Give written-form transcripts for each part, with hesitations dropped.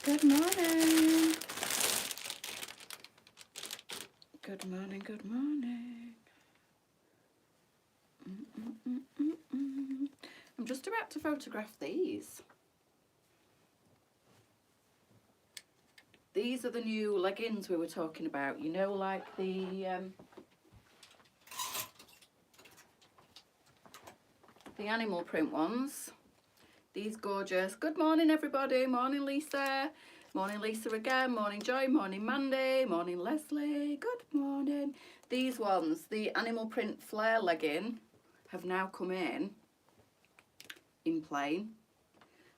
Good morning. Good morning, good morning. I'm just about to photograph these. These are the new leggings we were talking about. You know, like the animal print ones. These gorgeous. Good morning, everybody. Morning, Lisa. Morning, Lisa again. Morning, Joy. Morning, Mandy. Morning, Leslie. Good morning. These ones, the animal print flare legging, have now come in plain.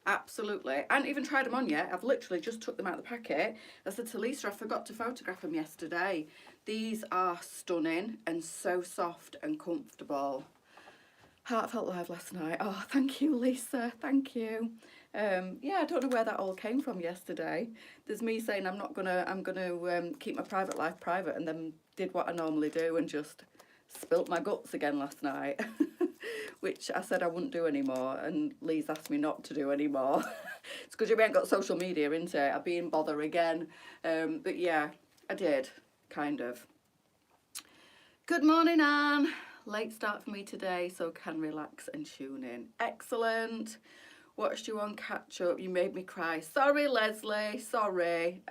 Absolutely. I haven't even tried them on yet. I've literally just took them out of the packet. I said to Lisa, I forgot to photograph them yesterday. These are stunning and so soft and comfortable. Heartfelt live last night. Oh, thank you, Lisa. Thank you. Yeah, I don't know where that all came from yesterday. There's me saying I'm gonna keep my private life private, and then did what I normally do and just spilt my guts again last night, which I said I wouldn't do anymore, and Lee's asked me not to do anymore. It's because you ain't got social media, isn't it? I've been bother again. But yeah, I did, kind of. Good morning, Anne. Late start for me today, so can relax and tune in. Excellent. Watched you on catch up. You made me cry. Sorry, Leslie. Sorry.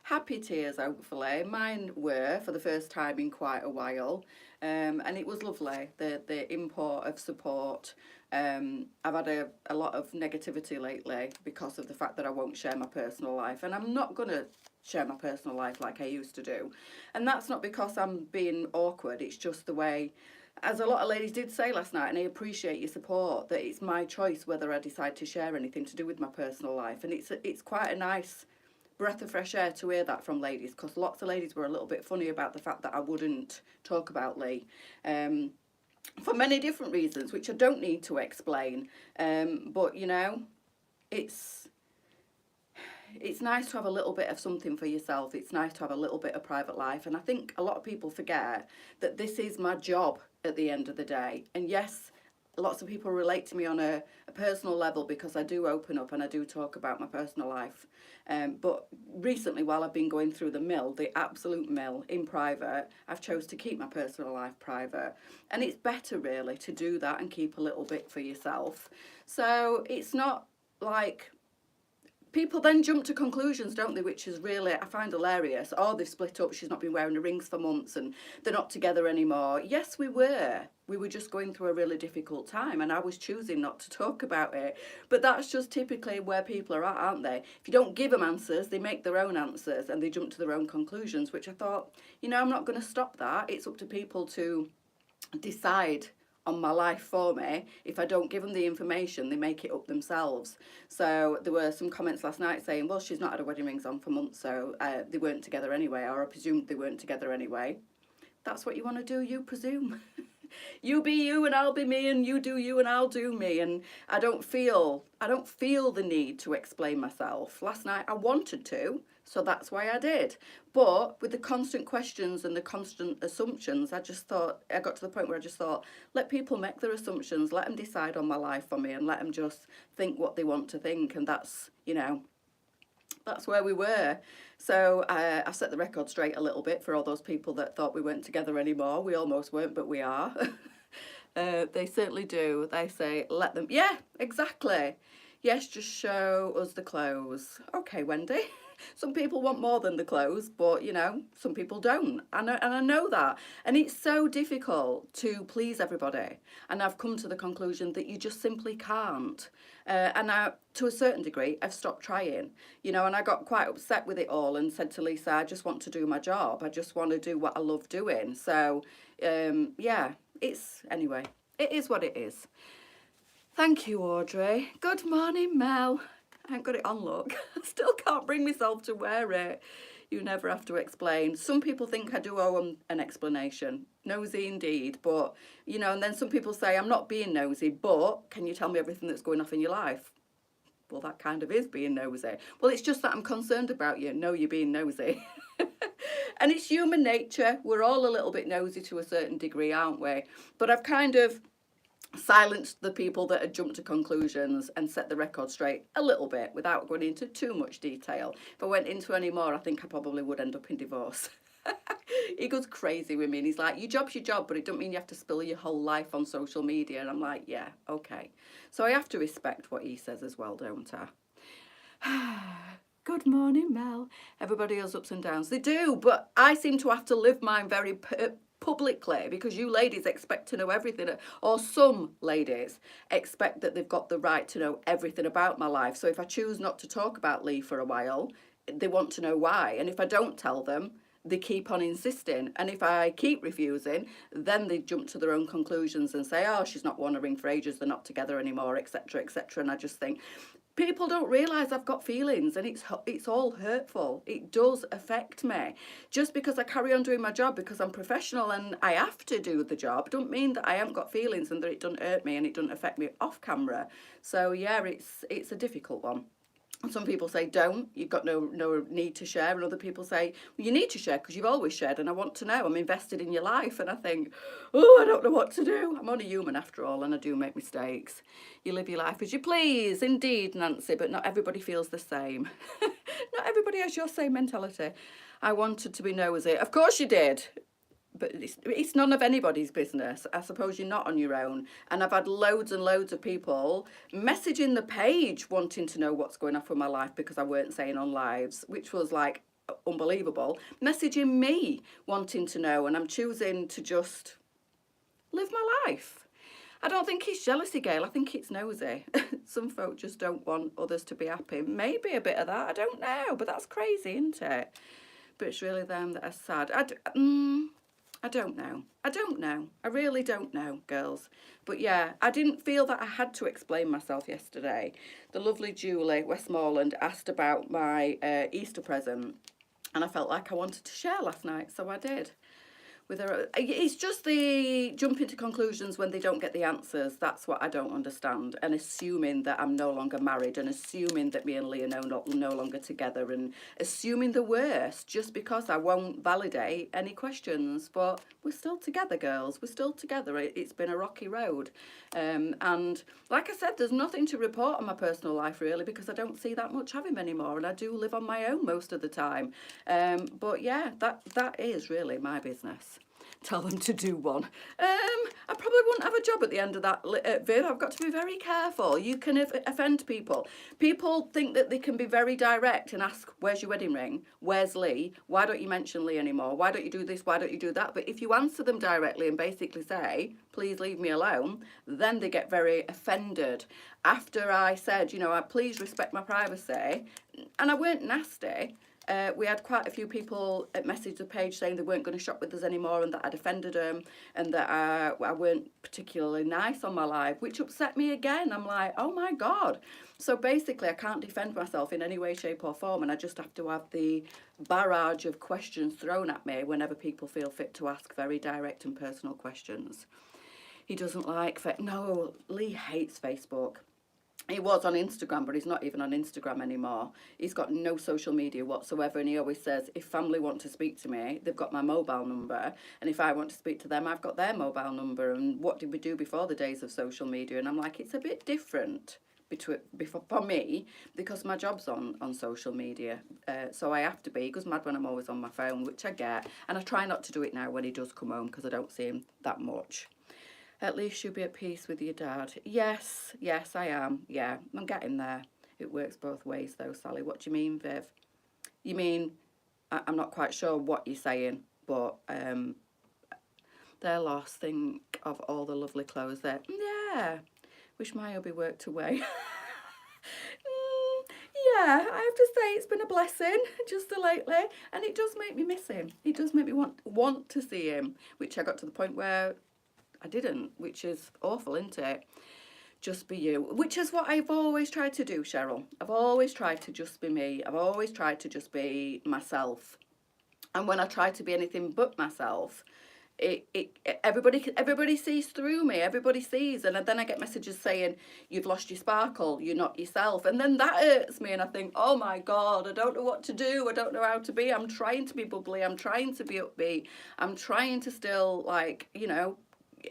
Happy tears, hopefully. Mine were for the first time in quite a while. And it was lovely. The import of support. I've had a lot of negativity lately because of the fact that I won't share my personal life. And I'm not going to share my personal life like I used to do. And that's not because I'm being awkward. It's just the way, as a lot of ladies did say last night, and I appreciate your support, that it's my choice whether I decide to share anything to do with my personal life. And it's quite a nice breath of fresh air to hear that from ladies, because lots of ladies were a little bit funny about the fact that I wouldn't talk about Lee. For many different reasons, which I don't need to explain. But, you know, it's nice to have a little bit of something for yourself. It's nice to have a little bit of private life. And I think a lot of people forget that this is my job at the end of the day. And yes, lots of people relate to me on a personal level because I do open up and I do talk about my personal life. But recently, while I've been going through the absolute mill in private, I've chose to keep my personal life private. And it's better really to do that and keep a little bit for yourself. So it's not like... People then jump to conclusions, don't they, which is really, I find hilarious. Oh, they've split up, she's not been wearing the rings for months and they're not together anymore. Yes, we were. We were just going through a really difficult time and I was choosing not to talk about it. But that's just typically where people are at, aren't they? If you don't give them answers, they make their own answers and they jump to their own conclusions, which I thought, you know, I'm not going to stop that. It's up to people to decide on my life for me. If I don't give them the information, they make it up themselves. So there were some comments last night saying, well, she's not had her wedding rings on for months, so they weren't together anyway, or I presumed they weren't together anyway. That's what you want to do, you presume. You be you and I'll be me, and you do you and I'll do me. And I don't feel the need to explain myself. Last night I wanted to, so that's why I did. But with the constant questions and the constant assumptions, I got to the point where I just thought, let people make their assumptions, let them decide on my life for me, and let them just think what they want to think. And that's, you know, that's where we were. So I've set the record straight a little bit for all those people that thought we weren't together anymore. We almost weren't, but we are. They certainly do. They say, let them. Yeah, exactly. Yes, just show us the clothes. Okay, Wendy. Some people want more than the clothes, but, you know, some people don't. And I know that. And it's so difficult to please everybody. And I've come to the conclusion that you just simply can't. And I, to a certain degree, I've stopped trying. You know, and I got quite upset with it all and said to Lisa, I just want to do my job. I just want to do what I love doing. So, yeah, anyway, it is what it is. Thank you, Audrey. Good morning, Mel. I ain't got it on, look. I still can't bring myself to wear it. You never have to explain. Some people think I do owe an explanation. Nosy indeed, but, you know, and then some people say, I'm not being nosy, but can you tell me everything that's going off in your life? Well, that kind of is being nosy. Well, it's just that I'm concerned about you. No, you're being nosy. And it's human nature. We're all a little bit nosy to a certain degree, aren't we? But I've kind of silenced the people that had jumped to conclusions and set the record straight a little bit without going into too much detail. If I went into any more, I think I probably would end up in divorce. He goes crazy with me and he's like, your job's your job, but it don't mean you have to spill your whole life on social media. And I'm like, yeah, okay. So I have to respect what he says as well, don't I? Good morning, Mel. Everybody has ups and downs. They do, but I seem to have to live mine very publicly, because you ladies expect to know everything, or some ladies expect that they've got the right to know everything about my life. So if I choose not to talk about Lee for a while, they want to know why. And if I don't tell them, they keep on insisting. And if I keep refusing, then they jump to their own conclusions and say, oh, she's not wanting to ring for ages, they're not together anymore, etc., etc. And I just think, people don't realise I've got feelings, and it's all hurtful. It does affect me. Just because I carry on doing my job because I'm professional and I have to do the job, don't mean that I haven't got feelings and that it doesn't hurt me and it doesn't affect me off camera. So yeah, it's a difficult one. Some people say don't, you've got no need to share, and other people say, well, you need to share because you've always shared and I want to know, I'm invested in your life. And I think, oh, I don't know what to do. I'm only human after all, and I do make mistakes. You live your life as you please, indeed, Nancy, but not everybody feels the same. Not everybody has your same mentality. I wanted to be nosy. Of course you did. But it's none of anybody's business. I suppose you're not on your own. And I've had loads and loads of people messaging the page wanting to know what's going on with my life because I weren't saying on lives, which was like unbelievable. Messaging me wanting to know, and I'm choosing to just live my life. I don't think it's jealousy, Gail. I think it's nosy. Some folk just don't want others to be happy. Maybe a bit of that. I don't know. But that's crazy, isn't it? But it's really them that are sad. I don't know. I don't know. I really don't know, girls. But yeah, I didn't feel that I had to explain myself yesterday. The lovely Julie Westmoreland asked about my Easter present, and I felt like I wanted to share last night, so I did. With her, it's just the jumping to conclusions when they don't get the answers. That's what I don't understand. And assuming that I'm no longer married, and assuming that me and Lee are no longer together, and assuming the worst just because I won't validate any questions. But we're still together, girls. We're still together. It's been a rocky road. And like I said, there's nothing to report on my personal life really, because I don't see that much of him anymore, and I do live on my own most of the time. But yeah, that is really my business. Tell them to do one. I probably wouldn't have a job at the end of that, Viv. I've got to be very careful. You can offend people. People think that they can be very direct and ask, where's your wedding ring? Where's Lee? Why don't you mention Lee anymore? Why don't you do this? Why don't you do that? But if you answer them directly and basically say, please leave me alone, then they get very offended. After I said, please respect my privacy, and I weren't nasty, we had quite a few people message the page saying they weren't going to shop with us anymore, and that I'd offended them, and that I weren't particularly nice on my live, which upset me again. I'm like, oh my God. So basically I can't defend myself in any way, shape or form, and I just have to have the barrage of questions thrown at me whenever people feel fit to ask very direct and personal questions. He doesn't like, no, Lee hates Facebook. He was on Instagram, but he's not even on Instagram anymore. He's got no social media whatsoever, and he always says, if family want to speak to me, they've got my mobile number, and if I want to speak to them, I've got their mobile number, and what did we do before the days of social media? And I'm like, it's a bit different for me, because my job's on social media, so I have to be. He goes mad when I'm always on my phone, which I get, and I try not to do it now when he does come home, because I don't see him that much. At least you'll be at peace with your dad. Yes, I am. Yeah, I'm getting there. It works both ways though, Sally. What do you mean, Viv? You mean, I'm not quite sure what you're saying, but they're lost. Think of all the lovely clothes there. Yeah, wish my hubby worked away. Yeah, I have to say it's been a blessing just lately, and it does make me miss him. It does make me want to see him, which I got to the point where I didn't, which is awful, isn't it? Just be you, which is what I've always tried to do, Cheryl. I've always tried to just be me. I've always tried to just be myself. And when I try to be anything but myself, everybody sees through me. Everybody sees, and then I get messages saying, you've lost your sparkle, you're not yourself, and then that hurts me, and I think, oh my God, I don't know what to do. I don't know how to be. I'm trying to be bubbly. I'm trying to be upbeat. I'm trying to still,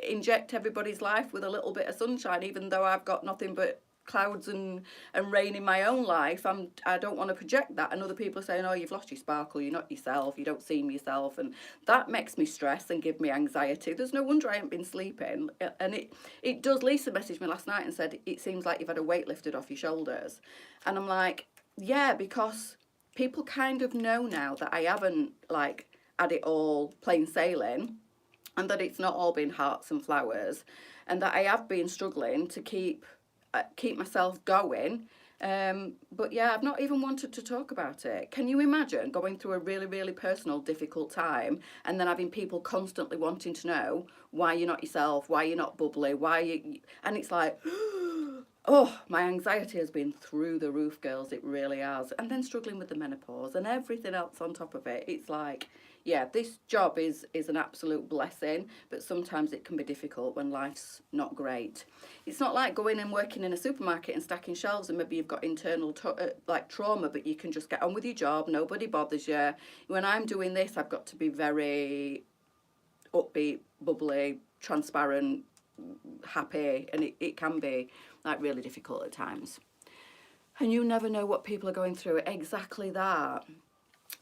inject everybody's life with a little bit of sunshine, even though I've got nothing but clouds and rain in my own life. I don't want to project that, and other people are saying, oh, you've lost your sparkle, you're not yourself, you don't seem yourself, and that makes me stress and give me anxiety. There's no wonder I haven't been sleeping. And it does. Lisa messaged me last night and said, it seems like you've had a weight lifted off your shoulders. And I'm like, yeah, because people kind of know now that I haven't like had it all plain sailing, and that it's not all been hearts and flowers, and that I have been struggling to keep myself going. But yeah, I've not even wanted to talk about it. Can you imagine going through a really, really personal, difficult time, and then having people constantly wanting to know why you're not yourself, why you're not bubbly, and it's like, oh, my anxiety has been through the roof, girls. It really has. And then struggling with the menopause and everything else on top of it. It's like, yeah, this job is an absolute blessing, but sometimes it can be difficult when life's not great. It's not like going and working in a supermarket and stacking shelves, and maybe you've got internal like trauma, but you can just get on with your job. Nobody bothers you. When I'm doing this, I've got to be very upbeat, bubbly, transparent, happy, and it can be like really difficult at times. And you never know what people are going through. Exactly that.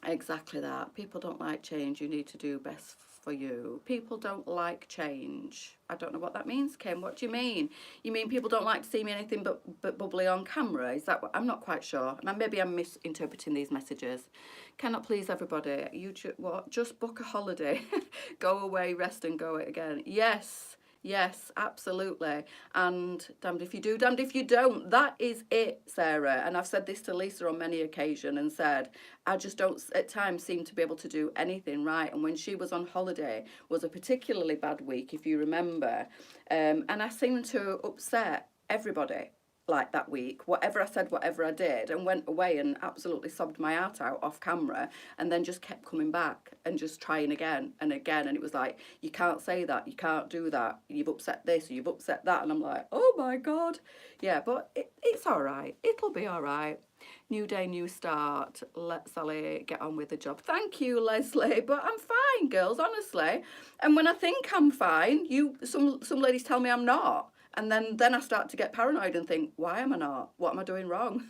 Exactly that. People don't like change. You need to do best for you. People don't like change. I don't know what that means, Kim. What do you mean? You mean people don't like to see me anything but bubbly on camera? Is that what? I'm not quite sure. Maybe I'm misinterpreting these messages. Cannot please everybody. You what? Just book a holiday. Go away, rest and go it again. Yes. Yes, absolutely. And damned if you do, damned if you don't. That is it, Sarah. And I've said this to Lisa on many occasions and said, I just don't at times seem to be able to do anything right. And when she was on holiday was a particularly bad week, if you remember. And I seemed to upset everybody like that week, whatever I said, whatever I did, and went away and absolutely sobbed my heart out off camera, and then just kept coming back and just trying again and again. And it was like, you can't say that, you can't do that, you've upset this, or you've upset that. And I'm like, oh my God. Yeah, but it's all right. It'll be all right. New day, new start. Let Sally get on with the job. Thank you, Leslie. But I'm fine, girls, honestly. And when I think I'm fine, some ladies tell me I'm not. And then I start to get paranoid and think, why am I not? What am I doing wrong?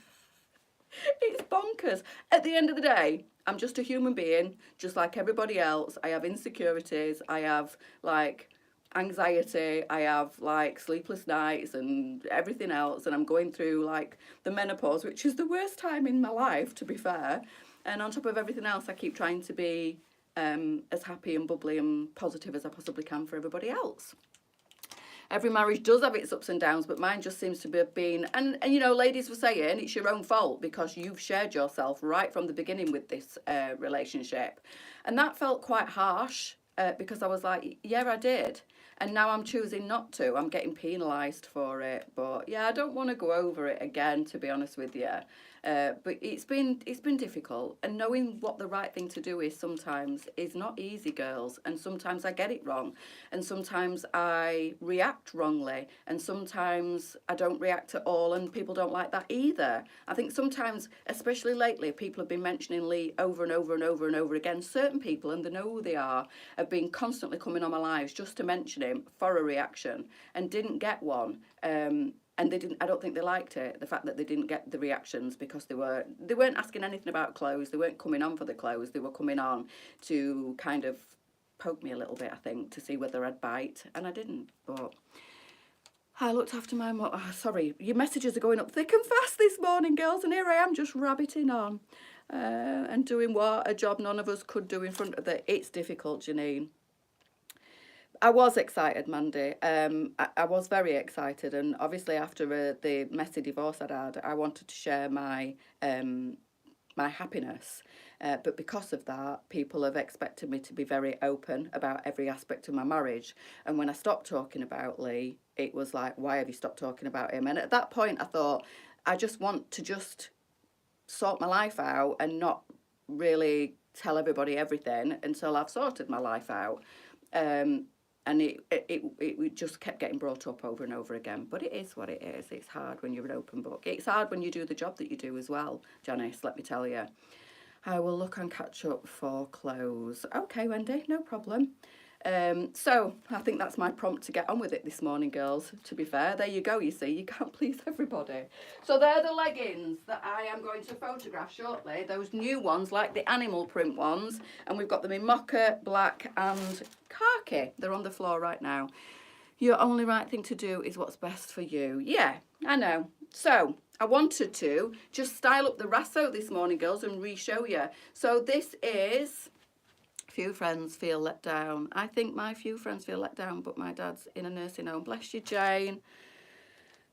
It's bonkers. At the end of the day, I'm just a human being, just like everybody else. I have insecurities. I have like anxiety. I have like sleepless nights and everything else. And I'm going through like the menopause, which is the worst time in my life, to be fair. And on top of everything else, I keep trying to be as happy and bubbly and positive as I possibly can for everybody else. Every marriage does have its ups and downs, but mine just seems to have been, and you know, ladies were saying it's your own fault because you've shared yourself right from the beginning with this relationship. And that felt quite harsh because I was like, yeah, I did. And now I'm choosing not to. I'm getting penalised for it. But yeah, I don't want to go over it again, to be honest with you. But it's been difficult, and knowing what the right thing to do is sometimes is not easy, girls. And sometimes I get it wrong, and sometimes I react wrongly, and sometimes I don't react at all, and people don't like that either. I think sometimes, especially lately, people have been mentioning Lee over and over and over and over again. Certain people, and they know who they are, have been constantly coming on my lives just to mention him for a reaction, and didn't get one. And they didn't. I don't think they liked it. The fact that they didn't get the reactions because they weren't asking anything about clothes. They weren't coming on for the clothes. They were coming on to kind of poke me a little bit, I think, to see whether I'd bite, and I didn't. But I looked after my mum. Oh, sorry, your messages are going up thick and fast this morning, girls, and here I am just rabbiting on and doing what a job none of us could do in front of the. It's difficult, Janine. I was excited, Mandy. I was very excited, and obviously after the messy divorce I'd had, I wanted to share my happiness. But because of that, people have expected me to be very open about every aspect of my marriage. And when I stopped talking about Lee, it was like, why have you stopped talking about him? And at that point, I thought, I just want to just sort my life out and not really tell everybody everything until I've sorted my life out. And it just kept getting brought up over and over again. But it is what it is. It's hard when you're an open book. It's hard when you do the job that you do as well, Janice, let me tell you. I will look and catch up for clothes. Okay, Wendy, no problem. So I think that's my prompt to get on with it this morning, girls. To be fair, there you go. You see, you can't please everybody. So they're the leggings that I am going to photograph shortly. Those new ones, like the animal print ones, and we've got them in mocha, black, and khaki. They're on the floor right now. Your only right thing to do is what's best for you. Yeah, I know. So I wanted to just style up the Raso this morning, girls, and re-show you. So this is Few Friends Feel Let Down. I think my few friends feel let down, but my dad's in a nursing home. Bless you, Jane.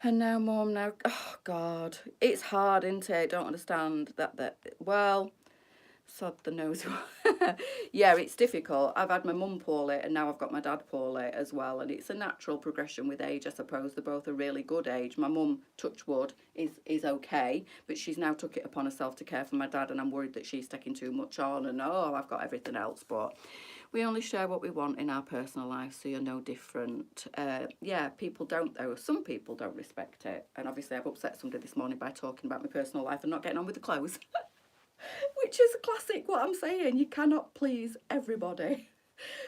And now Mum, now, oh God, it's hard, isn't it? Don't understand that, well, sod the nose. Yeah, it's difficult. I've had my mum poorly and now I've got my dad poorly as well, and it's a natural progression with age, I suppose. They're both a really good age. My mum, touch wood, is okay, but she's now took it upon herself to care for my dad, and I'm worried that she's taking too much on, and I've got everything else. But we only share what we want in our personal life, so you're no different. Yeah, people don't though. Some people don't respect it, and obviously I've upset somebody this morning by talking about my personal life and not getting on with the clothes. Which is classic, what I'm saying. You cannot please everybody.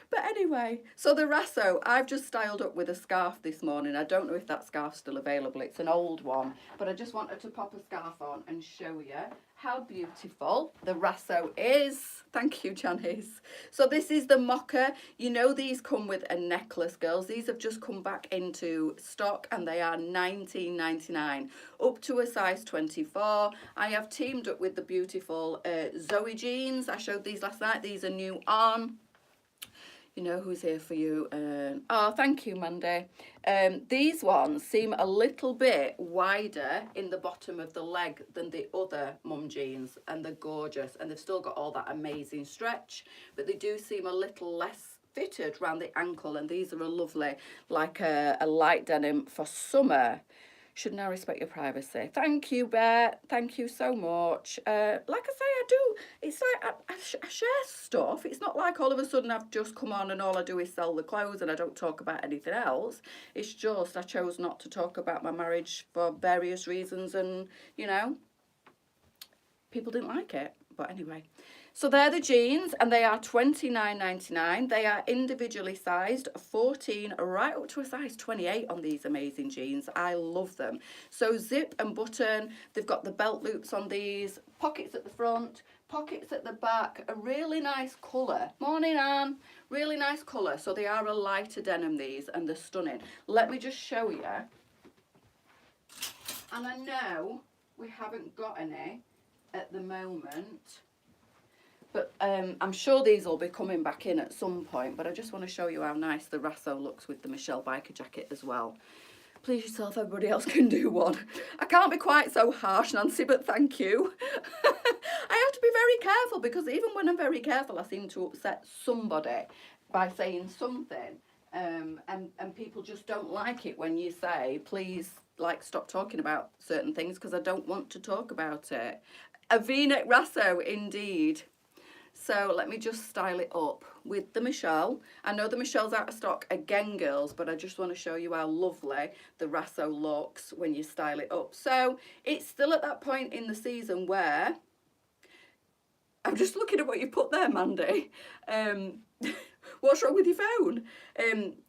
But anyway, so the Raso, I've just styled up with a scarf this morning. I don't know if that scarf's still available. It's an old one. But I just wanted to pop a scarf on and show you how beautiful the Raso is. Thank you, Janice. So this is the mocha. You know these come with a necklace, girls. These have just come back into stock and they are $19.99 up to a size 24. I have teamed up with the beautiful Zoe jeans. I showed these last night. These are new on. You know who's here for you. Oh, thank you, Mandy. These ones seem a little bit wider in the bottom of the leg than the other mum jeans, and they're gorgeous, and they've still got all that amazing stretch, but they do seem a little less fitted around the ankle, and these are a lovely, like a light denim for summer. Should now respect your privacy. Thank you, Bet. Thank you so much. Like I say, I do. It's like I share stuff. It's not like all of a sudden I've just come on and all I do is sell the clothes and I don't talk about anything else. It's just I chose not to talk about my marriage for various reasons, and, you know, people didn't like it. But anyway. So they're the jeans, and they are $29.99. They are individually sized, 14 right up to a size 28 on these amazing jeans. I love them. So zip and button, they've got the belt loops on these, pockets at the front, pockets at the back, a really nice colour. Morning, Anne. Really nice colour. So they are a lighter denim, these, and they're stunning. Let me just show you. And I know we haven't got any at the moment, but I'm sure these will be coming back in at some point. But I just want to show you how nice the Raso looks with the Michelle biker jacket as well. Please yourself, everybody else can do one. I can't be quite so harsh, Nancy, but thank you. I have to be very careful, because even when I'm very careful, I seem to upset somebody by saying something. And people just don't like it when you say, please, like, stop talking about certain things, because I don't want to talk about it. A V-neck Raso, indeed. So let me just style it up with the Michelle. I know the Michelle's out of stock again, girls, but I just want to show you how lovely the Raso looks when you style it up. So it's still at that point in the season where, I'm just looking at what you put there, Mandy. What's wrong with your phone?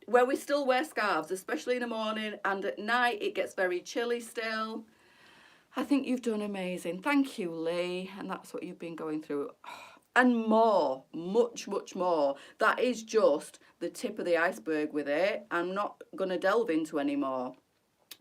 Where we still wear scarves, especially in the morning, and at night it gets very chilly still. I think you've done amazing. Thank you, Lee. And that's what you've been going through. And more, much, much more. That is just the tip of the iceberg with it. I'm not going to delve into any more.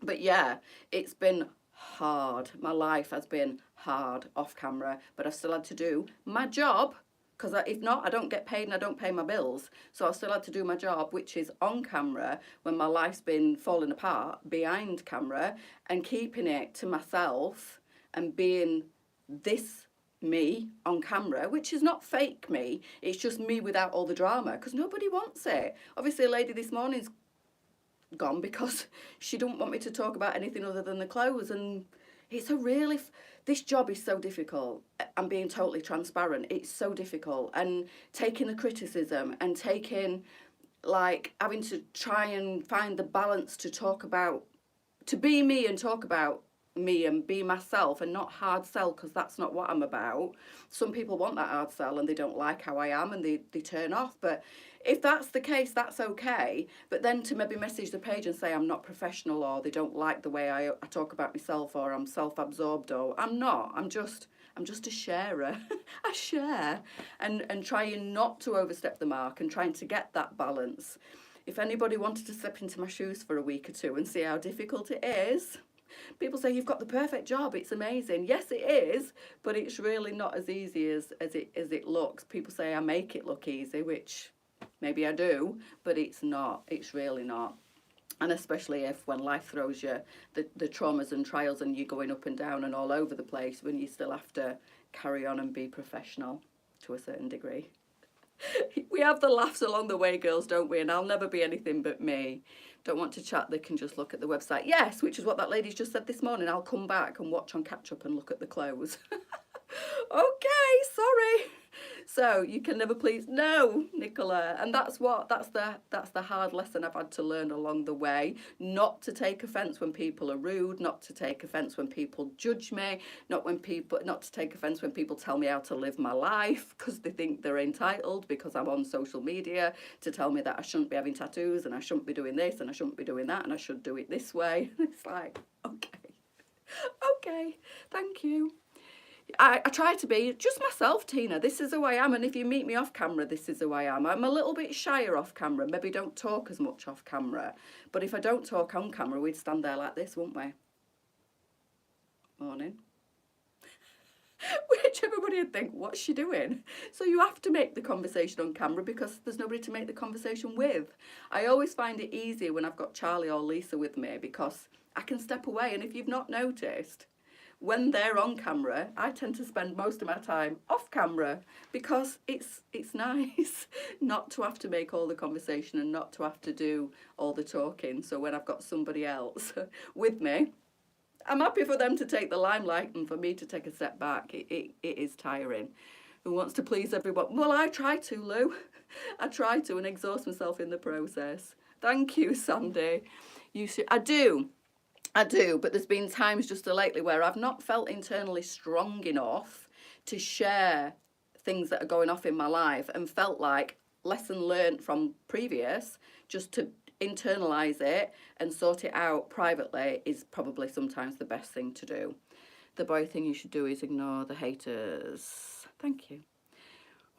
But yeah, it's been hard. My life has been hard off camera, but I've still had to do my job, because if not, I don't get paid and I don't pay my bills. So I've still had to do my job, which is on camera, when my life's been falling apart behind camera, and keeping it to myself and being this me on camera, which is not fake me, it's just me without all the drama, because nobody wants it. Obviously, a lady this morning's gone because she didn't want me to talk about anything other than the clothes, and it's a really, this job is so difficult. I'm being totally transparent. It's so difficult, and taking the criticism and taking, like, having to try and find the balance to talk about, to be me and talk about me and be myself, and not hard sell, because that's not what I'm about. Some people want that hard sell and they don't like how I am and they turn off, but if that's the case, that's okay. But then to maybe message the page and say I'm not professional, or they don't like the way I talk about myself, or I'm self-absorbed, or I'm not. I'm just a sharer. I share and trying not to overstep the mark and trying to get that balance. If anybody wanted to step into my shoes for a week or two and see how difficult it is, people say you've got the perfect job, it's amazing. Yes, it is, but it's really not as easy as it looks. People say I make it look easy, which maybe I do, but it's not. It's really not. And especially if when life throws you the traumas and trials and you're going up and down and all over the place, when you still have to carry on and be professional to a certain degree. We have the laughs along the way, girls, don't we? And I'll never be anything but me. Don't want to chat, they can just look at the website. Yes, which is what that lady's just said this morning. I'll come back and watch on catch up and look at the clothes. Okay, sorry. So you can never please. No, Nicola. And that's the hard lesson I've had to learn along the way. Not to take offence when people are rude, not to take offence when people judge me, not to take offence when people tell me how to live my life because they think they're entitled because I'm on social media to tell me that I shouldn't be having tattoos and I shouldn't be doing this and I shouldn't be doing that and I should do it this way. It's like, okay, thank you. I try to be just myself, Tina. This is who I am. And if you meet me off camera, this is who I am. I'm a little bit shyer off camera. Maybe don't talk as much off camera. But if I don't talk on camera, we'd stand there like this, wouldn't we? Morning. Which everybody would think, what's she doing? So you have to make the conversation on camera because there's nobody to make the conversation with. I always find it easier when I've got Charlie or Lisa with me because I can step away. And if you've not noticed, when they're on camera, I tend to spend most of my time off camera because it's nice not to have to make all the conversation and not to have to do all the talking. So when I've got somebody else with me, I'm happy for them to take the limelight and for me to take a step back. It is tiring. Who wants to please everyone? Well, I try to, Lou. I try to and exhaust myself in the process. Thank you, Sandy. I do, but there's been times just lately where I've not felt internally strong enough to share things that are going off in my life and felt like lesson learned from previous, just to internalize it and sort it out privately is probably sometimes the best thing to do. The boy thing you should do is ignore the haters. Thank you.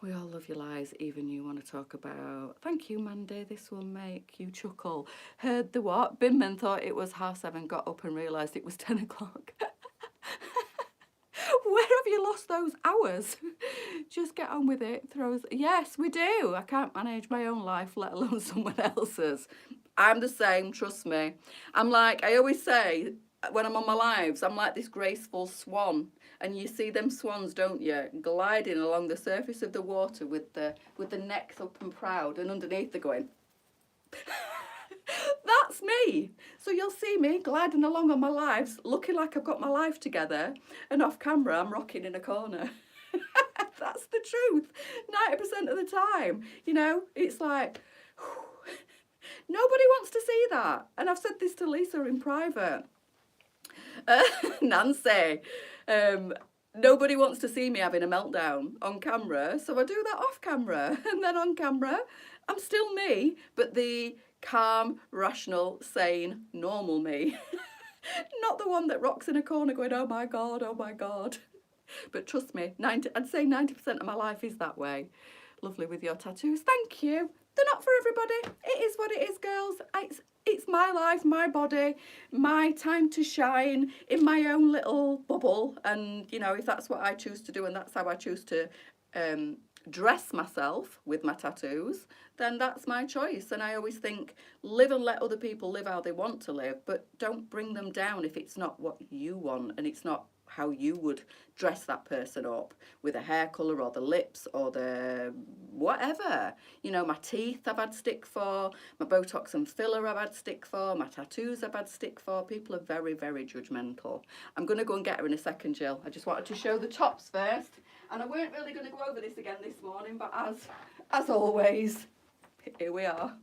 We all love your lies, even you want to talk about. Thank you, Mandy. This will make you chuckle. Heard the what? Binman thought it was 7:30, got up and realised it was 10 o'clock. Where have you lost those hours? Just get on with it. Yes, we do. I can't manage my own life, let alone someone else's. I'm the same, trust me. I'm like, I always say, when I'm on my lives, I'm like this graceful swan. And you see them swans, don't you, gliding along the surface of the water with the necks up and proud, and underneath they're going. That's me. So you'll see me gliding along on my lives, looking like I've got my life together, and off camera I'm rocking in a corner. That's the truth. 90% of the time, you know, it's like, nobody wants to see that. And I've said this to Lisa in private. Nancy, nobody wants to see me having a meltdown on camera, so I do that off camera. And then on camera, I'm still me, but the calm, rational, sane, normal me. Not the one that rocks in a corner going, oh my God, oh my God. But trust me, I'd say 90% of my life is that way. Lovely with your tattoos. Thank you. They're not for everybody. It is what it is, girls. It's my life, my body, my time to shine in my own little bubble. And, you know, if that's what I choose to do and that's how I choose to dress myself with my tattoos, then that's my choice. And I always think, live and let other people live how they want to live, but don't bring them down if it's not what you want and it's not how you would dress that person up with a hair colour or the lips or the whatever. You know, my teeth I've had stick for, my Botox and filler I've had stick for, my tattoos I've had stick for. People are very, very judgmental. I'm going to go and get her in a second, Jill. I just wanted to show the tops first. And I weren't really going to go over this again this morning, but as always, here we are.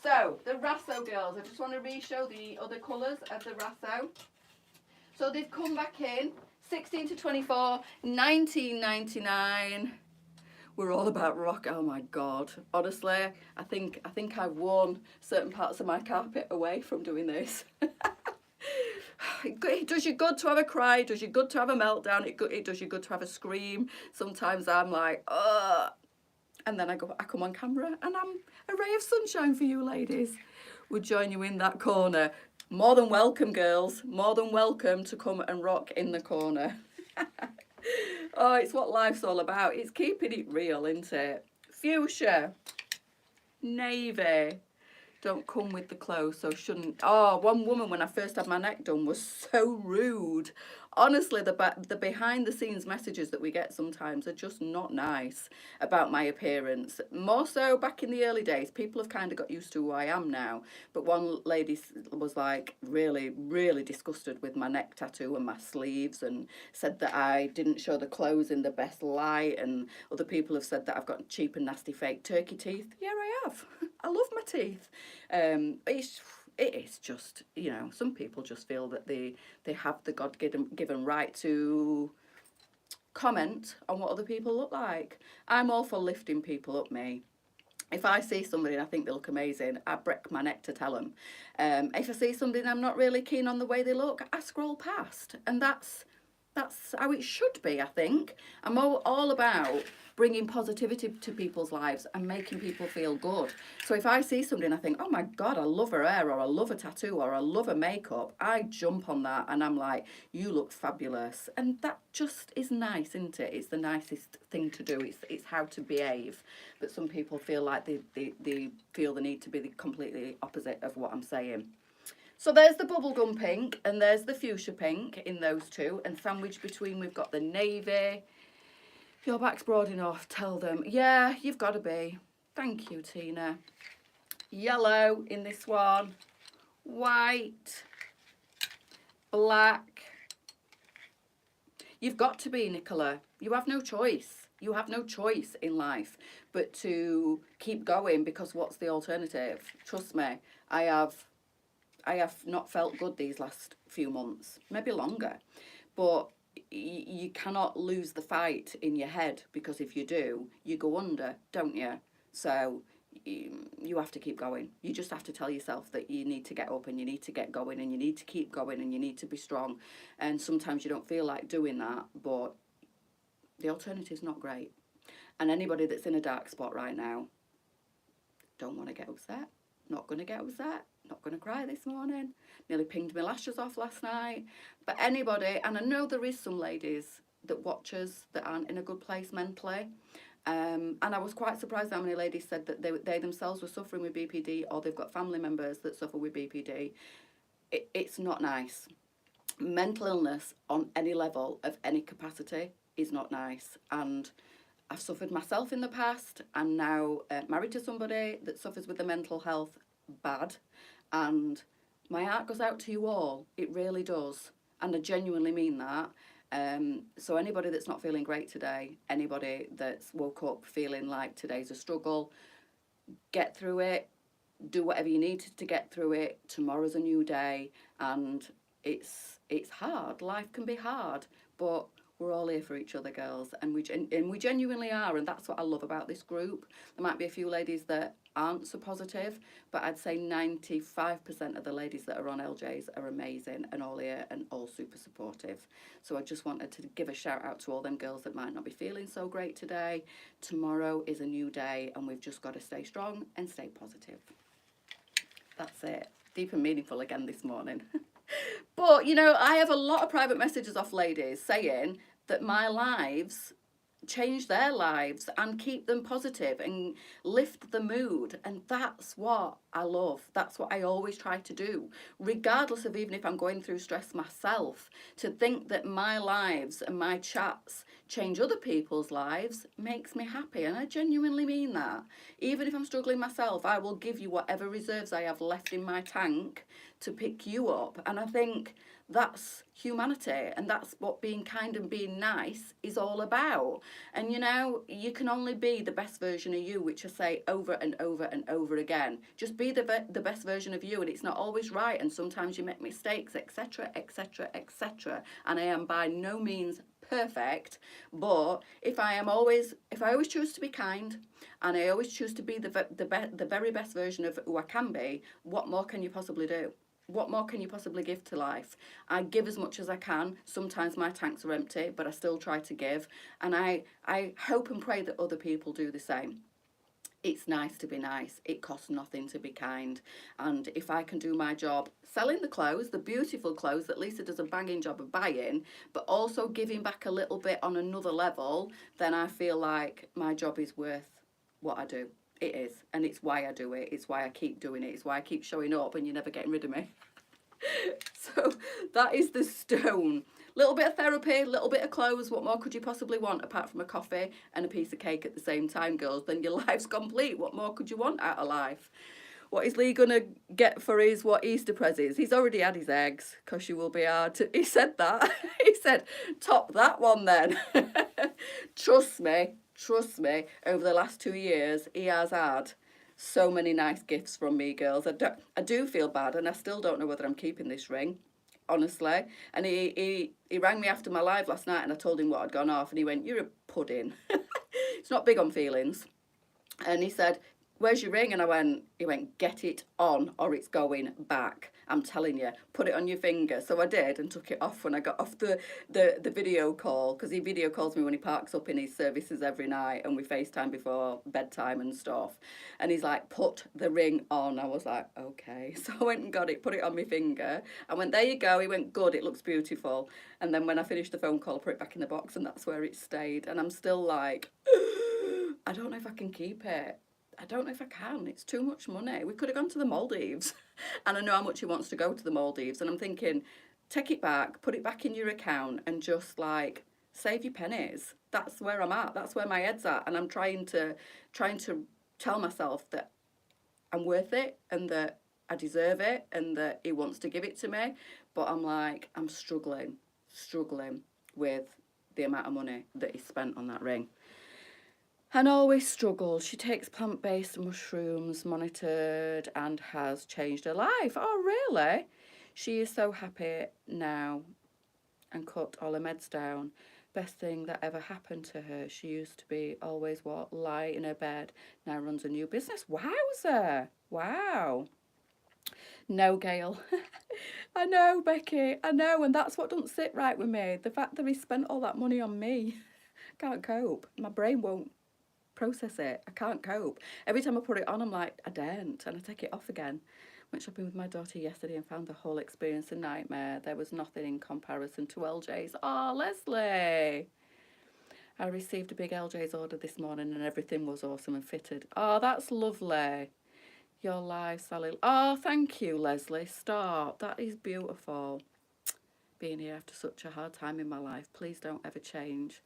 So, the Raso girls, I just want to re-show the other colours of the Raso. So they've come back in, 16 to 24, $19.99. We're all about rock. Oh my God. Honestly, I think I've worn certain parts of my carpet away from doing this. It does you good to have a cry. It does you good to have a meltdown. It does you good to have a scream. Sometimes I'm like, ugh. And then I come on camera and I'm a ray of sunshine for you ladies. We'll join you in that corner. More than welcome, girls. More than welcome to come and rock in the corner. Oh, it's what life's all about. It's keeping it real, isn't it? Fuchsia. Navy. Don't come with the clothes, so shouldn't. Oh, one woman when I first had my neck done was so rude. Honestly, the behind the scenes messages that we get sometimes are just not nice about my appearance. More so back in the early days. People have kind of got used to who I am now. But one lady was like really, really disgusted with my neck tattoo and my sleeves and said that I didn't show the clothes in the best light. And other people have said that I've got cheap and nasty fake turkey teeth. Yeah, I have. I love my teeth. It is just, you know, some people just feel that they have the God-given right to comment on what other people look like. I'm all for lifting people up, me. If I see somebody and I think they look amazing, I break my neck to tell them. If I see somebody and I'm not really keen on the way they look, I scroll past. And that's how it should be, I think. I'm all about bringing positivity to people's lives and making people feel good. So if I see somebody and I think, oh my God, I love her hair, or I love a tattoo, or I love her makeup, I jump on that and I'm like, you look fabulous. And that just is nice, isn't it? It's the nicest thing to do. It's how to behave. But some people feel like they feel the need to be the completely opposite of what I'm saying. So there's the bubblegum pink and there's the fuchsia pink in those two. And sandwiched between we've got the navy. Your back's broad enough, tell them. Yeah, you've got to be. Thank you, Tina. Yellow in this one. White. Black. You've got to be, Nicola. You have no choice. You have no choice in life but to keep going, because what's the alternative? Trust me, I have not felt good these last few months, maybe longer, but you cannot lose the fight in your head, because if you do, you go under, don't you? So you have to keep going. You just have to tell yourself that you need to get up and you need to get going and you need to keep going and you need to be strong. And sometimes you don't feel like doing that, but the alternative's not great. And anybody that's in a dark spot right now, don't want to get upset. Not going to get upset. Not going to cry this morning. Nearly pinged my lashes off last night. But anybody, and I know there is some ladies that watch us that aren't in a good place mentally. And I was quite surprised how many ladies said that they themselves were suffering with BPD, or they've got family members that suffer with BPD. It's not nice. Mental illness on any level of any capacity is not nice. And I've suffered myself in the past, and now married to somebody that suffers with the mental health bad. And my heart goes out to you all. It really does. And I genuinely mean that. So anybody that's not feeling great today, anybody that's woke up feeling like today's a struggle, get through it. Do whatever you need to get through it. Tomorrow's a new day, and it's hard. Life can be hard, but we're all here for each other, girls, and we genuinely are, and that's what I love about this group. There might be a few ladies that aren't so positive, but I'd say 95% of the ladies that are on LJs are amazing and all here and all super supportive. So I just wanted to give a shout out to all them girls that might not be feeling so great today. Tomorrow is a new day, and we've just got to stay strong and stay positive. That's it. Deep and meaningful again this morning. But, you know, I have a lot of private messages off ladies saying that my lives change their lives and keep them positive and lift the mood. And that's what I love. That's what I always try to do, regardless of even if I'm going through stress myself. To think that my lives and my chats change other people's lives makes me happy. And I genuinely mean that. Even if I'm struggling myself, I will give you whatever reserves I have left in my tank to pick you up. And I think That's humanity, and that's what being kind and being nice is all about. And you know, you can only be the best version of you, which I say over and over and over again. Just be the best version of you, and it's not always right, and sometimes you make mistakes, etc., etc., etc. And I am by no means perfect, but if I always choose to be kind, and I always choose to be the very best version of who I can be, what more can you possibly do? What more can you possibly give to life? I give as much as I can. Sometimes my tanks are empty, but I still try to give. And I hope and pray that other people do the same. It's nice to be nice. It costs nothing to be kind. And if I can do my job selling the clothes, the beautiful clothes that Lisa does a banging job of buying, but also giving back a little bit on another level, then I feel like my job is worth what I do. It is, and it's why I do it. It's why I keep doing it. It's why I keep showing up, and you're never getting rid of me. So that is the stone. Little bit of therapy, little bit of clothes. What more could you possibly want apart from a coffee and a piece of cake at the same time, girls? Then your life's complete. What more could you want out of life? What is Lee gonna get for his Easter presents? He's already had his eggs, because you will be hard to... He said that. He said, top that one then. Trust me, over the last 2 years, he has had so many nice gifts from me, girls. I do feel bad, and I still don't know whether I'm keeping this ring, honestly. And he rang me after my live last night, and I told him what had gone off, and he went, you're a pudding. It's not big on feelings. And he said, where's your ring? And he went, get it on or it's going back. I'm telling you, put it on your finger. So I did, and took it off when I got off the video call, because he video calls me when he parks up in his services every night, and we FaceTime before bedtime and stuff. And he's like, put the ring on. I was like, okay. So I went and got it, put it on my finger. I went, there you go. He went, good, it looks beautiful. And then when I finished the phone call, I put it back in the box, and that's where it stayed. And I'm still like, I don't know if I can keep it. I don't know if I can. It's too much money. We could have gone to the Maldives. And I know how much he wants to go to the Maldives. And I'm thinking, take it back, put it back in your account, and just like save your pennies. That's where I'm at. That's where my head's at. And I'm trying to tell myself that I'm worth it, and that I deserve it, and that he wants to give it to me. But I'm like, I'm struggling with the amount of money that he spent on that ring. And always struggles. She takes plant-based mushrooms, monitored, and has changed her life. Oh, really? She is so happy now, and cut all her meds down. Best thing that ever happened to her. She used to be always lie in her bed. Now runs a new business. Wowzer. Wow. No, Gail. I know, Becky. I know, and that's what doesn't sit right with me. The fact that he spent all that money on me. Can't cope. My brain won't process it. I can't cope. Every time I put it on, I'm like, I daren't, and I take it off again. Went shopping with my daughter yesterday and found the whole experience a nightmare. There was nothing in comparison to LJ's. Oh, Leslie. I received a big LJ's order this morning, and everything was awesome and fitted. Oh, that's lovely. Your live, Sally. Oh, thank you, Leslie. Stop. That is beautiful. Being here after such a hard time in my life. Please don't ever change.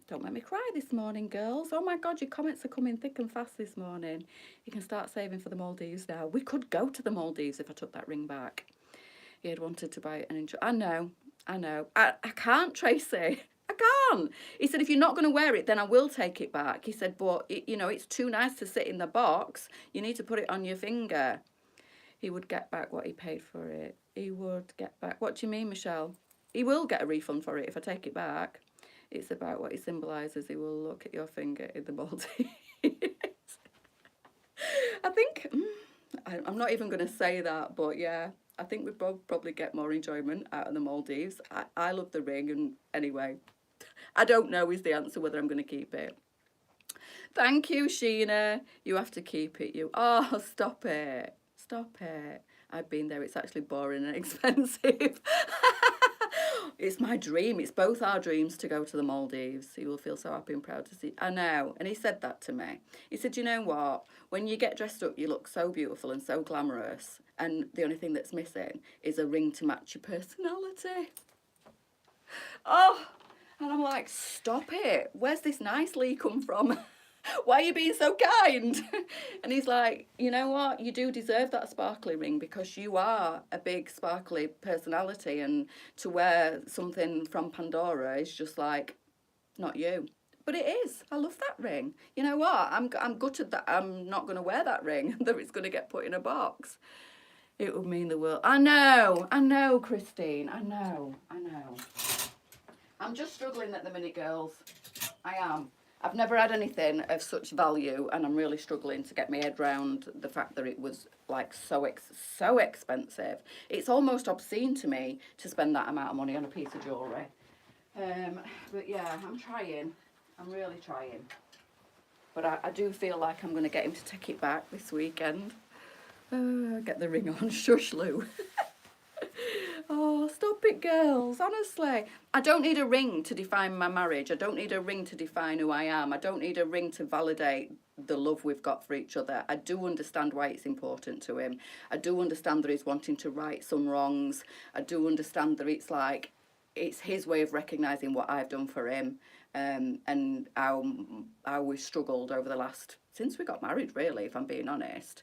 Don't make me cry this morning, girls. Oh my God, your comments are coming thick and fast this morning. You can start saving for the Maldives now. We could go to the Maldives if I took that ring back. He had wanted to buy it and enjoy. I know. I can't, Tracy. I can't. He said, if you're not going to wear it, then I will take it back. He said, but, it's too nice to sit in the box. You need to put it on your finger. He would get back what he paid for it. He would get back. What do you mean, Michelle? He will get a refund for it if I take it back. It's about what he symbolises. He will look at your finger in the Maldives. I think, I'm not even going to say that, but yeah, I think we'd probably get more enjoyment out of the Maldives. I love the ring, and anyway, I don't know is the answer whether I'm going to keep it. Thank you, Sheena. You have to keep it, you. Oh, stop it. Stop it. I've been there. It's actually boring and expensive. It's my dream. It's both our dreams to go to the Maldives. You will feel so happy and proud to see. I know. And he said that to me. He said, you know what? When you get dressed up, you look so beautiful and so glamorous. And the only thing that's missing is a ring to match your personality. Oh, and I'm like, stop it. Where's this nice Lee come from? Why are you being so kind? And he's like, you know what? You do deserve that sparkly ring because you are a big sparkly personality, and to wear something from Pandora is just like, not you. But it is. I love that ring. You know what? I'm gutted that I'm not going to wear that ring, that it's going to get put in a box. It would mean the world. I know, Christine. I know. I'm just struggling at the minute, girls. I am. I've never had anything of such value, and I'm really struggling to get my head round the fact that it was like so expensive. It's almost obscene to me to spend that amount of money on a piece of jewellery. But yeah, I'm trying. I'm really trying. But I do feel like I'm going to get him to take it back this weekend. Get the ring on. Shush, Lou. Oh, stop it, girls. Honestly. I don't need a ring to define my marriage. I don't need a ring to define who I am. I don't need a ring to validate the love we've got for each other. I do understand why it's important to him. I do understand that he's wanting to right some wrongs. I do understand that it's like, it's his way of recognising what I've done for him, and how we've struggled over the last, since we got married, really, if I'm being honest.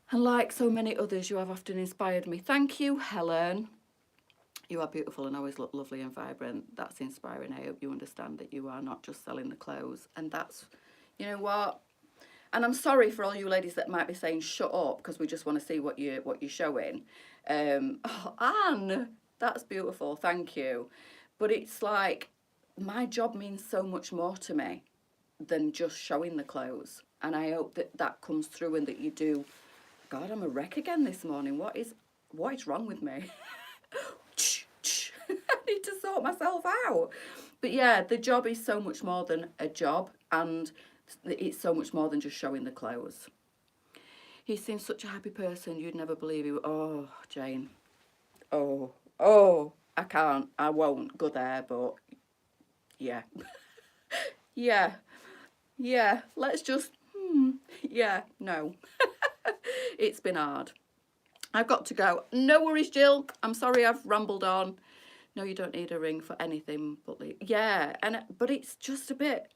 And like so many others, you have often inspired me. Thank you, Helen. You are beautiful and always look lovely and vibrant. That's inspiring. I hope you understand that you are not just selling the clothes. And that's, you know what? And I'm sorry for all you ladies that might be saying, shut up, because we just want to see what you're showing. Oh, Anne, that's beautiful. Thank you. But it's like, my job means so much more to me than just showing the clothes. And I hope that that comes through, and that you do. God, I'm a wreck again this morning. What is wrong with me? I need to sort myself out. But yeah, the job is so much more than a job, and it's so much more than just showing the clothes. He seems such a happy person. You'd never believe he. Oh, Jane. Oh, I can't. I won't go there, but yeah. Yeah. Let's just, yeah, no. It's been hard. I've got to go. No worries, Jill. I'm sorry I've rambled on. No, you don't need a ring for anything but yeah, but it's just a bit,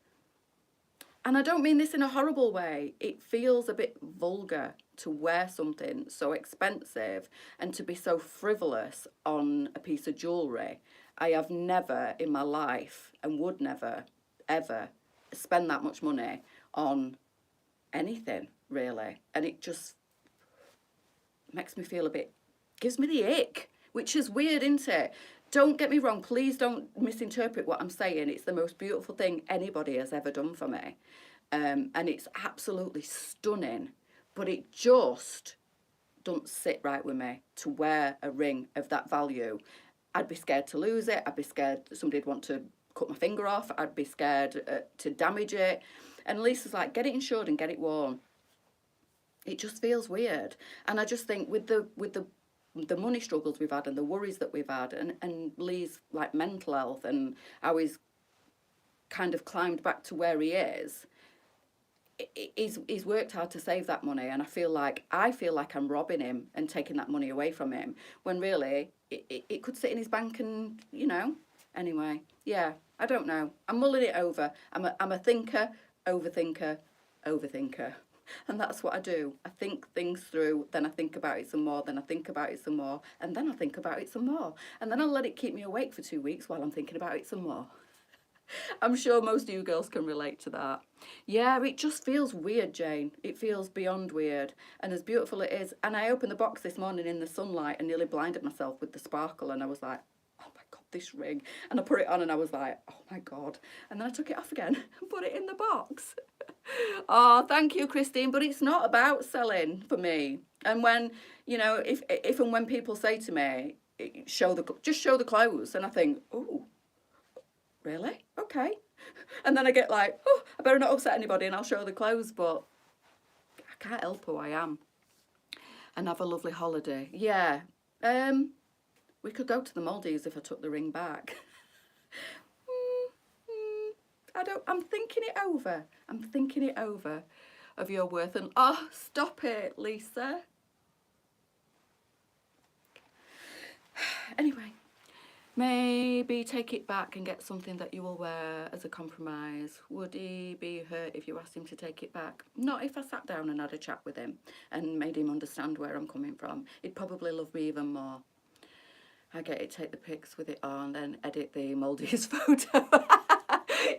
and I don't mean this in a horrible way. It feels a bit vulgar to wear something so expensive and to be so frivolous on a piece of jewellery. I have never in my life, and would never, ever spend that much money on anything, really. And it just makes me feel a bit, gives me the ick, which is weird, isn't it? Don't get me wrong, please don't misinterpret what I'm saying. It's the most beautiful thing anybody has ever done for me. And it's absolutely stunning, but it just don't sit right with me to wear a ring of that value. I'd be scared to lose it. I'd be scared that somebody'd want to cut my finger off. I'd be scared to damage it. And Lisa's like, get it insured and get it worn. It just feels weird. And I just think with the money struggles we've had and the worries that we've had, and Lee's like mental health and how he's kind of climbed back to where he is, he's worked hard to save that money, and I feel like I'm robbing him and taking that money away from him, when really it could sit in his bank, and anyway, yeah, I don't know. I'm mulling it over. I'm a thinker, overthinker, and that's what I do. I think things through, then I think about it some more, then I think about it some more, and then I think about it some more, and then I'll let it keep me awake for 2 weeks while I'm thinking about it some more. I'm sure most of you girls can relate to that. Yeah, it just feels weird, Jane. It feels beyond weird. And as beautiful it is, and I opened the box this morning in the sunlight and nearly blinded myself with the sparkle, and I was like, oh my God, this ring. And I put it on and I was like, oh my God. And then I took it off again and put it in the box. Oh, thank you, Christine. But it's not about selling for me. And when, if and when people say to me, just show the clothes, and I think, oh, really? Okay. And then I get like, oh, I better not upset anybody and I'll show the clothes, but I can't help who I am. And have a lovely holiday. Yeah. We could go to the Maldives if I took the ring back. I'm thinking it over. I'm thinking it over of your worth. And oh, stop it, Lisa. Anyway. Maybe take it back and get something that you will wear as a compromise. Would he be hurt if you asked him to take it back? Not if I sat down and had a chat with him and made him understand where I'm coming from. He'd probably love me even more. I get it, take the pics with it on, then edit the Maldives photo.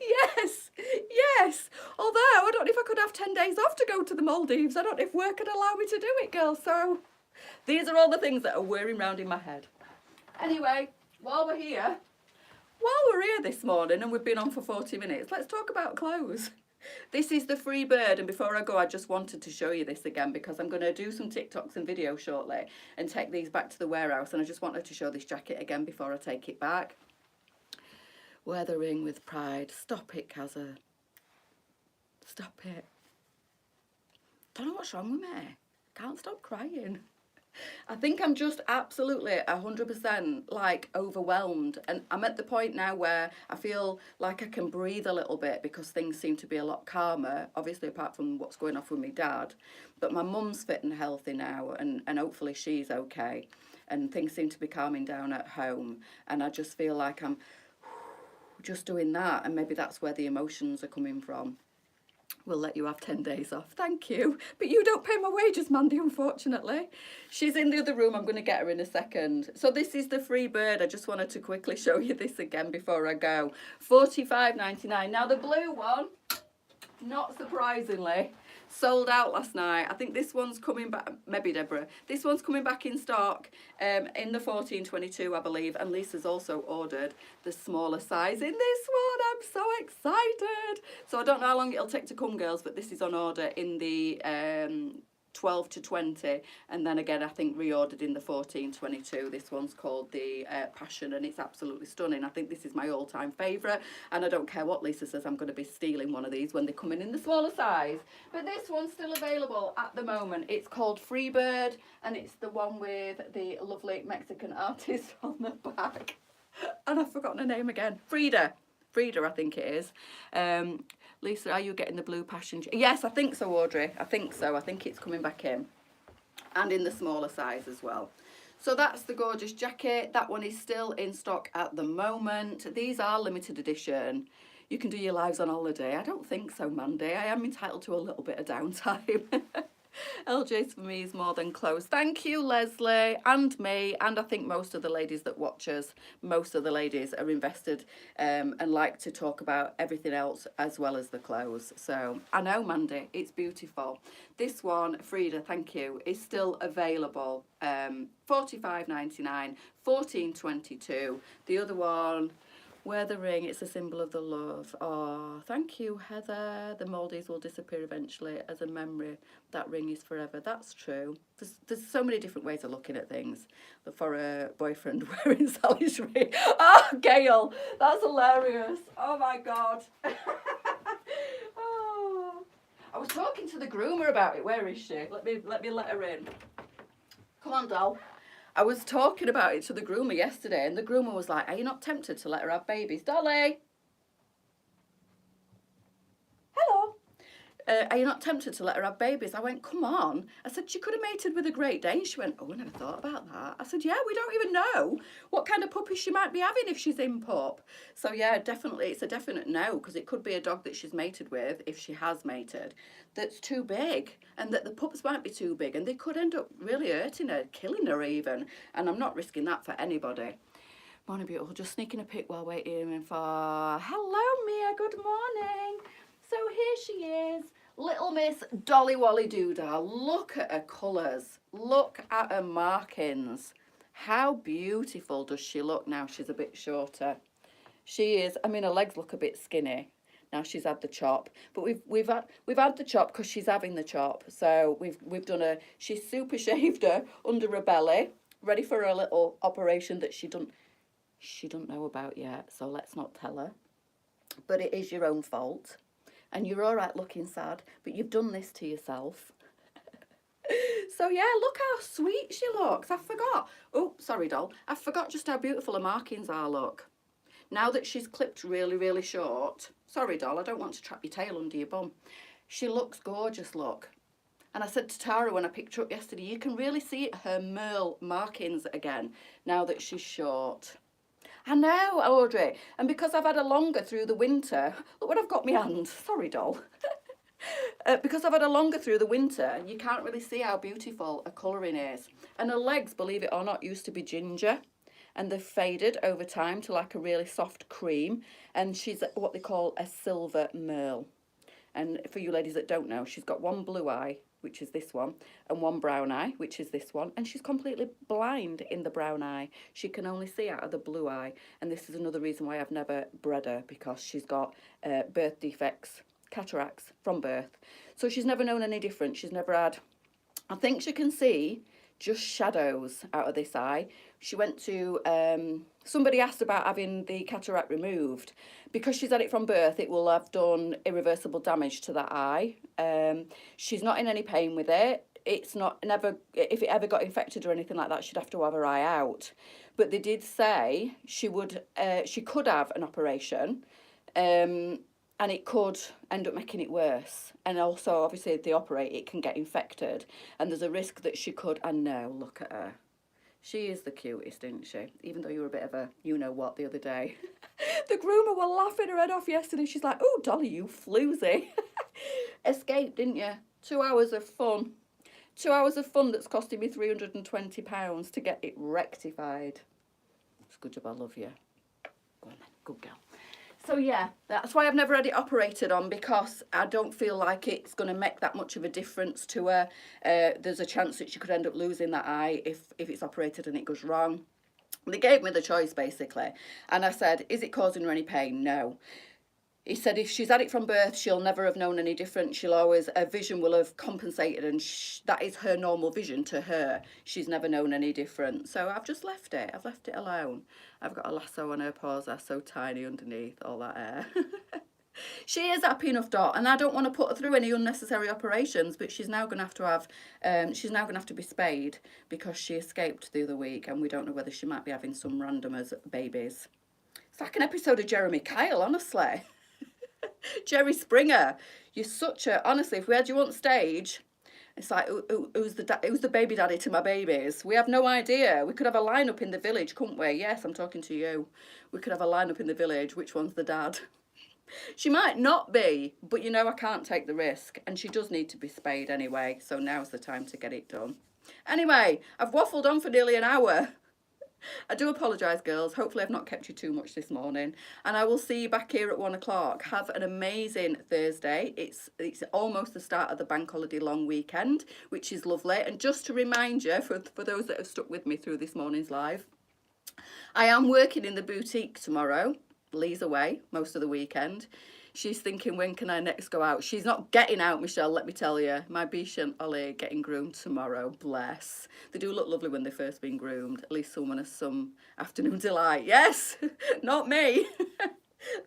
Yes, yes. Although I don't know if I could have 10 days off to go to the Maldives. I don't know if work would allow me to do it, girl. So these are all the things that are whirring round in my head. Anyway, while we're here this morning and we've been on for 40 minutes, let's talk about clothes. This is the free bird, and before I go, I just wanted to show you this again because I'm going to do some TikToks and videos shortly and take these back to the warehouse, and I just wanted to show this jacket again before I take it back. Wear the ring with pride. Stop it, Kazza. Stop it. Don't know what's wrong with me. Can't stop crying. I think I'm just absolutely 100% like overwhelmed, and I'm at the point now where I feel like I can breathe a little bit because things seem to be a lot calmer, obviously apart from what's going off with my dad, but my mum's fit and healthy now, and hopefully she's okay, and things seem to be calming down at home, and I just feel like I'm just doing that, and maybe that's where the emotions are coming from. We'll let you have 10 days off. Thank you. But you don't pay my wages, Mandy, unfortunately. She's in the other room. I'm going to get her in a second. So this is the free bird. I just wanted to quickly show you this again before I go. $45.99. Now, the blue one, not surprisingly, sold out last night. I think this one's coming back, maybe Deborah. This one's coming back in stock in the 1422, I believe. And Lisa's also ordered the smaller size in this one. I'm so excited. So I don't know how long it'll take to come, girls, but this is on order in the 12 to 20, and then again I think reordered in the 1422. This one's called the Passion, and it's absolutely stunning. I think this is my all-time favourite, and I don't care what Lisa says, I'm going to be stealing one of these when they come in the smaller size. But this one's still available at the moment. It's called Freebird, and it's the one with the lovely Mexican artist on the back, and I've forgotten her name again. Frida, I think it is. Lisa, are you getting the blue Passion? Yes, I think so, Audrey. I think so. I think it's coming back in. And in the smaller size as well. So that's the gorgeous jacket. That one is still in stock at the moment. These are limited edition. You can do your lives on holiday. I don't think so, Mandy. I am entitled to a little bit of downtime. LJ's for me is more than clothes. Thank you, Leslie, and me, and I think most of the ladies that watch us, most of the ladies are invested and like to talk about everything else as well as the clothes. So I know, Mandy, it's beautiful. This one, Frida, thank you, is still available. $45.99, $14.22. The other one, wear the ring, it's a symbol of the love. Oh, thank you, Heather. The Maldives will disappear eventually as a memory. That ring is forever. That's true. There's so many different ways of looking at things. But for a boyfriend wearing Sally's ring. Oh, Gail, that's hilarious. Oh, my God. Oh. I was talking to the groomer about it. Where is she? Let me let her in. Come on, doll. I was talking about it to the groomer yesterday, and the groomer was like, are you not tempted to let her have babies? Dolly! Hello! Are you not tempted to let her have babies? I went, come on. I said, she could have mated with a Great Dane. She went, oh, I never thought about that. I said, yeah, we don't even know what kind of puppy she might be having if she's in pup. So, yeah, definitely, it's a definite no, because it could be a dog that she's mated with, if she has mated, that's too big, and that the pups might be too big, and they could end up really hurting her, killing her even, and I'm not risking that for anybody. Morning, beautiful. Just sneaking a pic while waiting for... Hello, Mia. Good morning. So here she is, little Miss Dolly Wally Doodah. Look at her colours. Look at her markings. How beautiful does she look now she's a bit shorter? She is, I mean, her legs look a bit skinny. Now she's had the chop, but we've had the chop because she's having the chop. So we've done a, she's super shaved her under her belly, ready for a little operation that she don't know about yet. So let's not tell her. But it is your own fault, and you're all right looking sad, but you've done this to yourself. So yeah, look how sweet she looks. I forgot. Oh, sorry, doll. I forgot just how beautiful her markings are. Look. Now that she's clipped really, really short. Sorry, doll, I don't want to trap your tail under your bum. She looks gorgeous, look. And I said to Tara when I picked her up yesterday, you can really see her merle markings again now that she's short. I know, Audrey. And because I've had a longer through the winter, look what I've got my hand. Sorry, doll. Because I've had a longer through the winter, you can't really see how beautiful a colouring is. And her legs, believe it or not, used to be ginger. And they've faded over time to like a really soft cream. And she's what they call a silver merle. And for you ladies that don't know, she's got one blue eye, which is this one, and one brown eye, which is this one. And she's completely blind in the brown eye. She can only see out of the blue eye. And this is another reason why I've never bred her, because she's got birth defects, cataracts from birth. So she's never known any different. She's never had, I think she can see just shadows out of this eye. She went to, somebody asked about having the cataract removed. Because she's had it from birth, it will have done irreversible damage to that eye. She's not in any pain with it. It's not, never, if it ever got infected or anything like that, she'd have to have her eye out. But they did say she could have an operation, and it could end up making it worse. And also, obviously, if they operate, it can get infected. And there's a risk that she could, and now, look at her. She is the cutest, isn't she? Even though you were a bit of a you-know-what the other day. The groomer were laughing her head off yesterday. She's like, oh, Dolly, you floozy. Escaped, didn't you? 2 hours of fun. 2 hours of fun that's costing me £320 to get it rectified. It's a good job, I love you. Go on then, good girl. So yeah, that's why I've never had it operated on, because I don't feel like it's going to make that much of a difference to her. There's a chance that she could end up losing that eye if it's operated and it goes wrong. They gave me the choice basically, and I said, is it causing her any pain? No. He said if she's had it from birth, she'll never have known any different. She'll always, her vision will have compensated, and that is her normal vision to her. She's never known any different. So I've just left it. I've left it alone. I've got a lasso on her paws. They're so tiny underneath all that hair. She is happy enough, Dot, and I don't want to put her through any unnecessary operations, but she's now going to have she's now going to have to be spayed because she escaped the other week, and we don't know whether she might be having some random as babies. It's like an episode of Jeremy Kyle, honestly. Jerry Springer, you're such a, honestly, if we had you on stage, it's like, who's the baby daddy to my babies? We have no idea. We could have a lineup in the village, couldn't we? Yes, I'm talking to you. We could have a lineup in the village. Which one's the dad? She might not be, but you know, I can't take the risk, and she does need to be spayed anyway, so now's the time to get it done. Anyway, I've waffled on for nearly an hour. I do apologise, girls. Hopefully I've not kept you too much this morning. And I will see you back here at 1 o'clock. Have an amazing Thursday. It's almost the start of the bank holiday long weekend, which is lovely. And just to remind you, for those that have stuck with me through this morning's live, I am working in the boutique tomorrow. Lee's away most of the weekend. She's thinking, when can I next go out? She's not getting out, Michelle, let me tell you. My Biche and Ollie getting groomed tomorrow, bless. They do look lovely when they've first been groomed. At least someone has some afternoon delight. Yes, not me.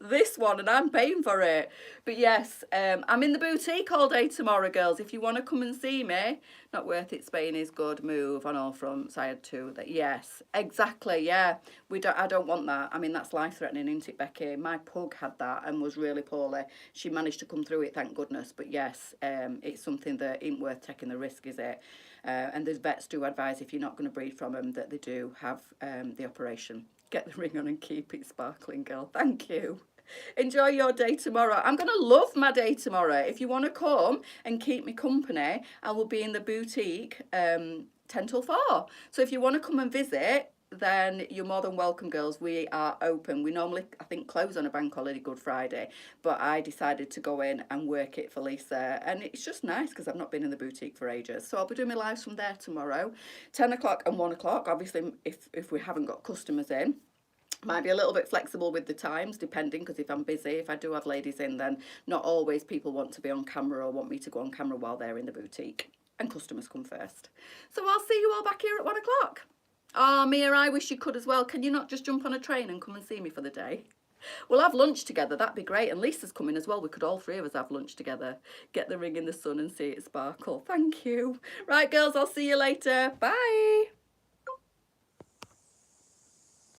This one, and I'm paying for it. But yes, I'm in the boutique all day tomorrow, girls. If you want to come and see me, not worth it. Spain is good. Move on all fronts. I had to. Yes, exactly. Yeah, I don't want that. I mean, that's life-threatening, isn't it, Becky? My pug had that and was really poorly. She managed to come through it, thank goodness. But yes, it's something that ain't worth taking the risk, is it? And the vets do advise, if you're not going to breed from them, that they do have the operation. Get the ring on and keep it sparkling, girl. Thank you. Enjoy your day tomorrow. I'm going to love my day tomorrow. If you want to come and keep me company, I will be in the boutique 10 till 4. So if you want to come and visit, then you're more than welcome, girls. We are open. We normally, I think, close on a bank holiday, Good Friday, but I decided to go in and work it for Lisa, and it's just nice because I've not been in the boutique for ages. So I'll be doing my lives from there tomorrow, 10 o'clock and 1 o'clock. Obviously, if we haven't got customers in, might be a little bit flexible with the times, depending, because if I'm busy, if I do have ladies in, then not always people want to be on camera or want me to go on camera while they're in the boutique, and customers come first. So I'll see you all back here at 1 o'clock. Oh, Mia, I wish you could as well. Can you not just jump on a train and come and see me for the day? We'll have lunch together. That'd be great. And Lisa's coming as well. We could all three of us have lunch together. Get the ring in the sun and see it sparkle. Thank you. Right, girls, I'll see you later. Bye.